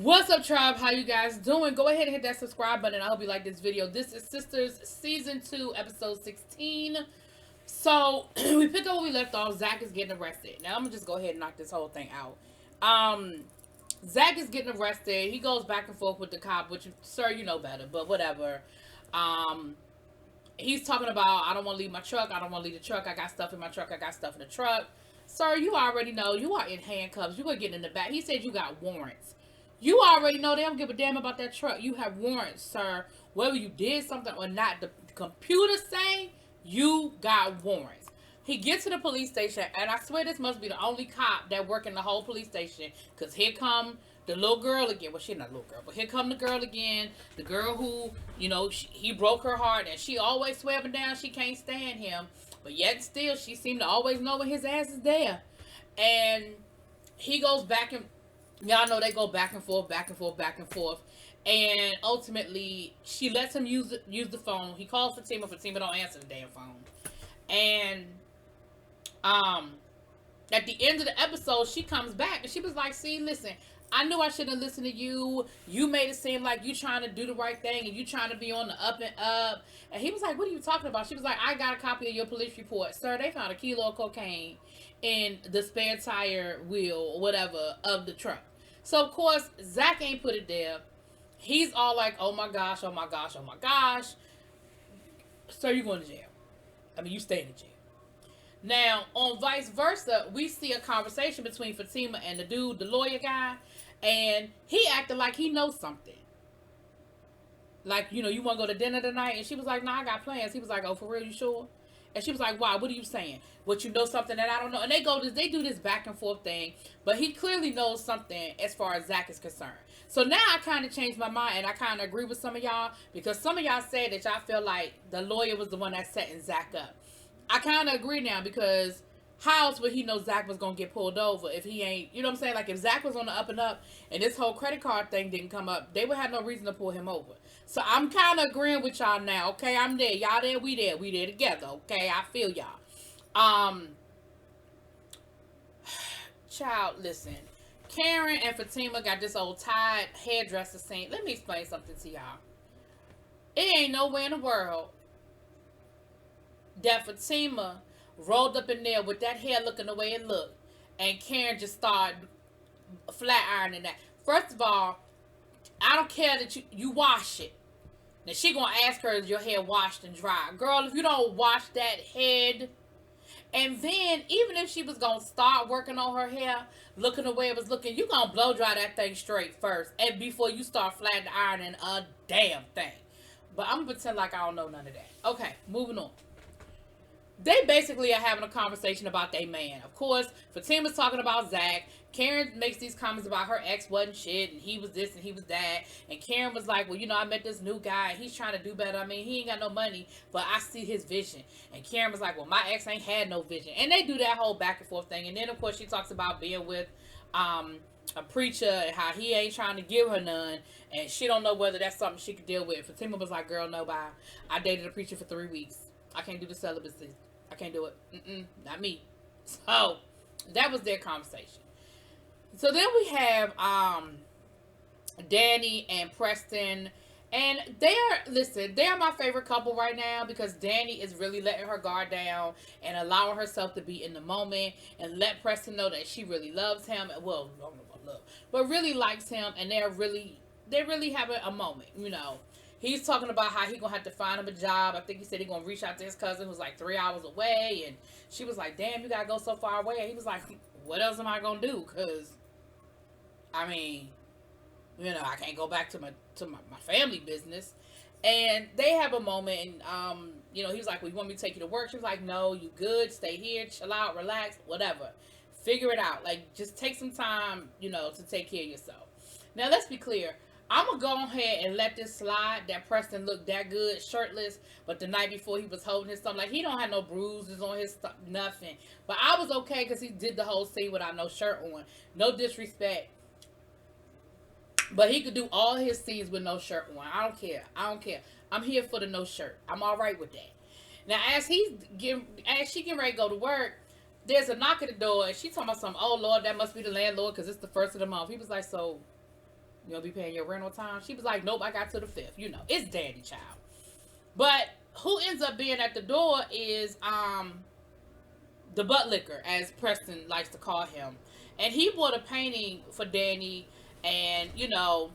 What's up, tribe? How you guys doing? Go ahead and hit that subscribe button. I hope you like this video. This is Sisters Season 2, Episode 16. So, we pick up where we left off. Zach is getting arrested. Now, I'm going to just go ahead and knock this whole thing out. Zach is getting arrested. He goes back and forth with the cop, which, sir, you know better, but whatever. He's talking about, I don't want to leave my truck. I don't want to leave the truck. I got stuff in my truck. I got stuff in the truck. Sir, you already know. You are in handcuffs. You are getting in the back. He said you got warrants. You already know they don't give a damn about that truck. You have warrants, sir. Whether you did something or not, the computer say you got warrants. He gets to the police station, and I swear this must be the only cop that work in the whole police station. Because here come the little girl again. Well, she's not a little girl, but here come the girl again. The girl who, he broke her heart, and she always swear up and down she can't stand him. But yet still, she seemed to always know when his ass is there. And he goes back and... Y'all know they go back and forth, back and forth, back and forth. And ultimately, she lets him use the phone. He calls Fatima. Fatima don't answer the damn phone. And at the end of the episode, she comes back and she was like, see, listen, I knew I shouldn't listen to you. You made it seem like you trying to do the right thing and you trying to be on the up and up. And he was like, what are you talking about? She was like, I got a copy of your police report. Sir, they found a kilo of cocaine in the spare tire wheel or whatever of the truck. So, of course, Zach ain't put it there. He's all like, oh my gosh, oh my gosh, oh my gosh. Sir, you going to jail. I mean, you staying in jail. Now, on vice versa, we see a conversation between Fatima and the dude, the lawyer guy, and he acted like he knows something. Like, you want to go to dinner tonight? And she was like, nah, I got plans. He was like, oh, for real, you sure? And she was like, why? What are you saying? What, you know something that I don't know? And they do this back and forth thing. But he clearly knows something as far as Zach is concerned. So now I kind of changed my mind. And I kind of agree with some of y'all. Because some of y'all said that y'all feel like the lawyer was the one that's setting Zach up. I kind of agree now. Because how else would he know Zach was going to get pulled over if he ain't... You know what I'm saying? Like if Zach was on the up and up and this whole credit card thing didn't come up, they would have no reason to pull him over. So I'm kind of agreeing with y'all now. Okay, I'm there. Y'all there, we there. We there together. Okay, I feel y'all. Child, listen. Karen and Fatima got this old tied hairdresser scene. Let me explain something to y'all. It ain't nowhere in the world that Fatima rolled up in there with that hair looking the way it looked, and Karen just started flat ironing that. First of all, I don't care that you wash it. Now she gonna ask her, is your hair washed and dry? Girl, if you don't wash that head. And then, even if she was gonna start working on her hair, looking the way it was looking, you gonna blow dry that thing straight first. And before you start flat ironing a damn thing. But I'm gonna pretend like I don't know none of that. Okay, moving on. They basically are having a conversation about their man. Of course, Fatima's talking about Zach. Karen makes these comments about her ex wasn't shit, and he was this and he was that. And Karen was like, well, I met this new guy. He's trying to do better. I mean, he ain't got no money, but I see his vision. And Karen was like, well, my ex ain't had no vision. And they do that whole back and forth thing. And then, of course, she talks about being with a preacher and how he ain't trying to give her none. And she don't know whether that's something she could deal with. Fatima was like, girl, no, bye. I dated a preacher for 3 weeks. I can't do the celibacy. I can't do it. Not me. So, that was their conversation. So then we have Danny and Preston. And they're my favorite couple right now because Danny is really letting her guard down and allowing herself to be in the moment and let Preston know that she really loves him. Well, I don't know about love, but really likes him, and they're really having a moment, He's talking about how he gonna have to find him a job. I think he said he gonna reach out to his cousin who's like 3 hours away, and she was like, damn, you gotta go so far away. And he was like, what else am I gonna do? Cause I mean, I can't go back to my family business. And they have a moment, and he was like, well, you want me to take you to work? She was like, no, you good, stay here, chill out, relax, whatever. Figure it out. Like, just take some time, to take care of yourself. Now, let's be clear. I'm going to go ahead and let this slide that Preston looked that good shirtless, but the night before he was holding his stomach. Like, he don't have no bruises on his stomach, nothing. But I was okay because he did the whole scene without no shirt on. No disrespect. But he could do all his scenes with no shirt on. I don't care. I'm here for the no shirt. I'm all right with that. Now, as she getting ready to go to work, there's a knock at the door, and she talking about something, oh, Lord, that must be the landlord because it's the first of the month. He was like, so... You gonna be paying your rent on time? She was like, nope, I got to the 5th. You know, it's Danny child. But who ends up being at the door is the butt licker, as Preston likes to call him. And he bought a painting for Danny, and you know,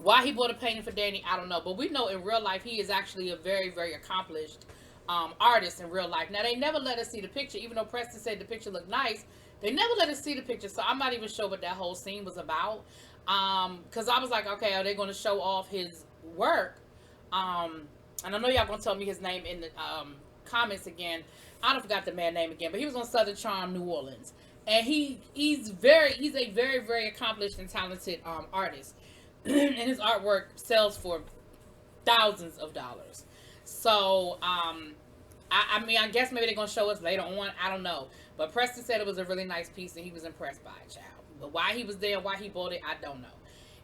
why he bought a painting for Danny, I don't know. But we know in real life he is actually a very, very accomplished artist in real life. Now, they never let us see the picture, even though Preston said the picture looked nice. They never let us see the picture, so I'm not even sure what that whole scene was about. Because I was like, okay, are they going to show off his work? And I know y'all going to tell me his name in the comments again. I don't forgot the man's name again, but he was on Southern Charm, New Orleans. And he's a very, very accomplished and talented artist. And his artwork sells for thousands of dollars. So, I mean, I guess maybe they're going to show us later on. I don't know. But Preston said it was a really nice piece and he was impressed by it, child. But why he was there, why he bought it, I don't know.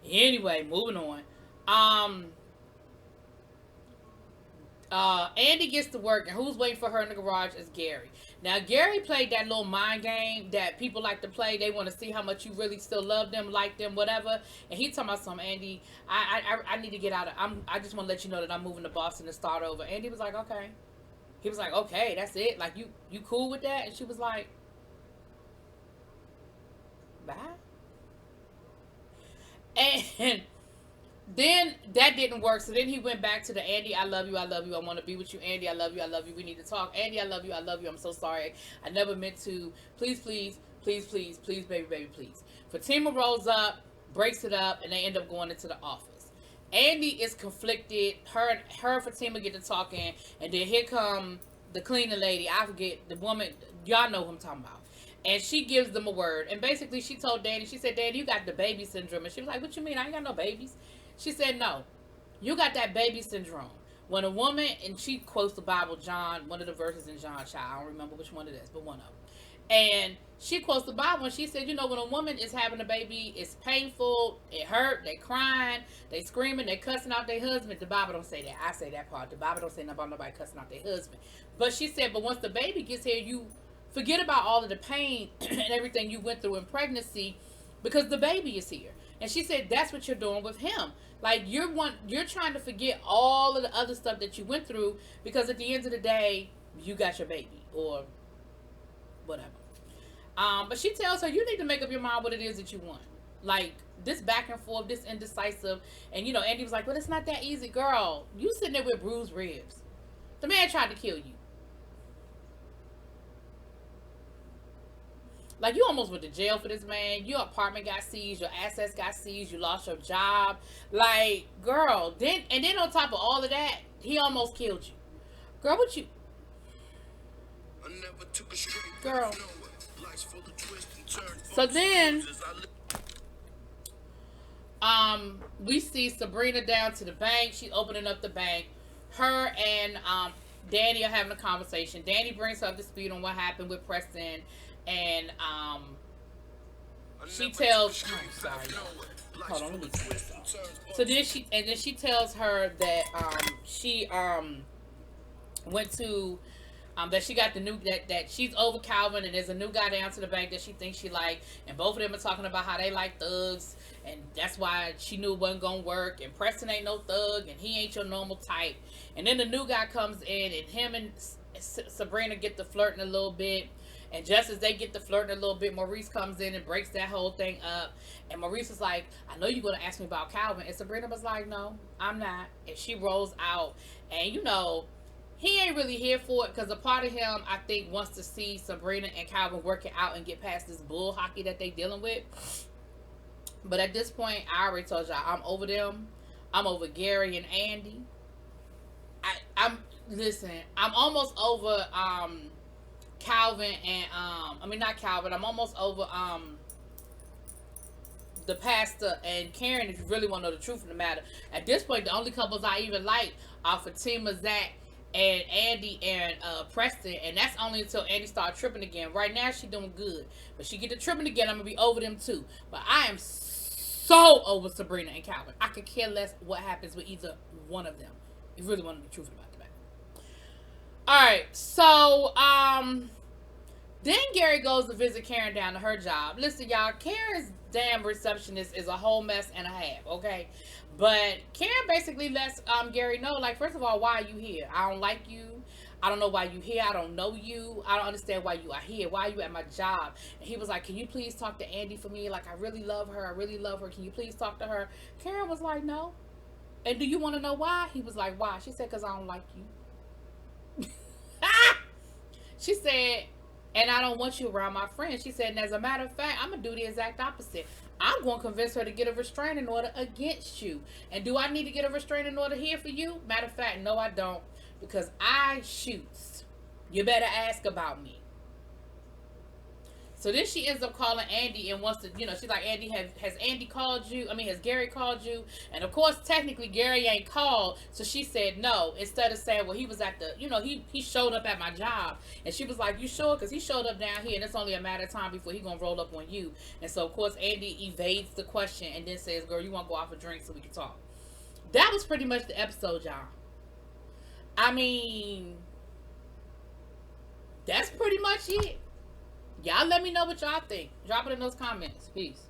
Anyway, moving on. Andy gets to work, and who's waiting for her in the garage is Gary. Now, Gary played that little mind game that people like to play. They want to see how much you really still love them, like them, whatever. And he talking about something, Andy, I need to get out of, I just want to let you know that I'm moving to Boston to start over. Andy was like, okay. He was like, okay, that's it. Like, you cool with that? And she was like, bye. And then that didn't work. So then he went back to the Andy, I love you. I want to be with you. Andy, I love you. We need to talk. Andy, I love you. I'm so sorry. I never meant to. Please, baby, please. Fatima rolls up, breaks it up, and they end up going into the office. Andy is conflicted. Her and Fatima get to talking, and then here come the cleaning lady. I forget the woman. Y'all know who I'm talking about. And she gives them a word. And basically she told Danny, she said, Danny, you got the baby syndrome. And she was like, what you mean? I ain't got no babies. She said, no, you got that baby syndrome. When a woman, and she quotes the Bible, John, one of the verses in John, child, I don't remember which one it is, but one of them. And she quotes the Bible, and she said, you know, when a woman is having a baby, it's painful, it hurt, they crying, they screaming, they cussing out their husband. The Bible don't say that. I say that part. The Bible don't say nothing about nobody cussing out their husband. But she said, but once the baby gets here, you forget about all of the pain and everything you went through in pregnancy because the baby is here. And she said, that's what you're doing with him. Like, you're trying to forget all of the other stuff that you went through because at the end of the day, you got your baby or whatever. But she tells her, you need to make up your mind what it is that you want. Like, this back and forth, this indecisive. And, you know, Andy was like, well, it's not that easy, girl. You sitting there with bruised ribs. The man tried to kill you. Like, you almost went to jail for this man. Your apartment got seized. Your assets got seized. You lost your job. Like, girl. Then on top of all of that, he almost killed you. Girl, what you... Girl. So then, we see Sabrina down to the bank. She's opening up the bank. Her and Danny are having a conversation. Danny brings her up to speed on what happened with Preston. And she tells, oh, sorry, hold on, let me turn this off. So then she tells her that she went to that she got the new that she's over Calvin, and there's a new guy down to the bank that she thinks she like, and both of them are talking about how they like thugs, and that's why she knew it wasn't gonna work. And Preston ain't no thug, and he ain't your normal type. And then the new guy comes in, and him and Sabrina get to flirting a little bit. And just as they get to flirting a little bit, Maurice comes in and breaks that whole thing up. And Maurice is like, I know you're going to ask me about Calvin. And Sabrina was like, no, I'm not. And she rolls out. And, you know, he ain't really here for it because a part of him, I think, wants to see Sabrina and Calvin work it out and get past this bull hockey that they dealing with. But at this point, I already told y'all, I'm over them. I'm over Gary and Andy. Listen, I'm almost over... Calvin and I mean not Calvin, I'm almost over the pastor and Karen, if you really want to know the truth of the matter. At this point, the only couples I even like are Fatima, Zach, and Andy and Preston, and that's only until Andy starts tripping again. Right now she doing good, but she get to tripping again, I'm gonna be over them too. But I am so over Sabrina and Calvin. I could care less what happens with either one of them. You really want to know the truth about the matter. Alright, so Then Gary goes to visit Karen down to her job. Listen, y'all, Karen's damn receptionist is a whole mess and a half, okay? But Karen basically lets Gary know, like, first of all, why are you here? I don't like you. I don't know why you here. I don't know you. I don't understand why you are here. Why are you at my job? And he was like, can you please talk to Andy for me? Like, I really love her. I really love her. Can you please talk to her? Karen was like, no. And do you want to know why? He was like, why? She said, because I don't like you. She said, and I don't want you around my friends. She said, and as a matter of fact, I'm going to do the exact opposite. I'm going to convince her to get a restraining order against you. And do I need to get a restraining order here for you? Matter of fact, no, I don't. Because I shoots. You better ask about me. So then she ends up calling Andy and wants to, she's like, Andy, has Andy called you? I mean, has Gary called you? And of course, technically, Gary ain't called. So she said no. Instead of saying, well, he was at the, he showed up at my job. And she was like, you sure? Because he showed up down here and it's only a matter of time before he going to roll up on you. And so, of course, Andy evades the question and then says, girl, you want to go out for a drink so we can talk. That was pretty much the episode, y'all. I mean, that's pretty much it. Y'all let me know what y'all think. Drop it in those comments. Peace.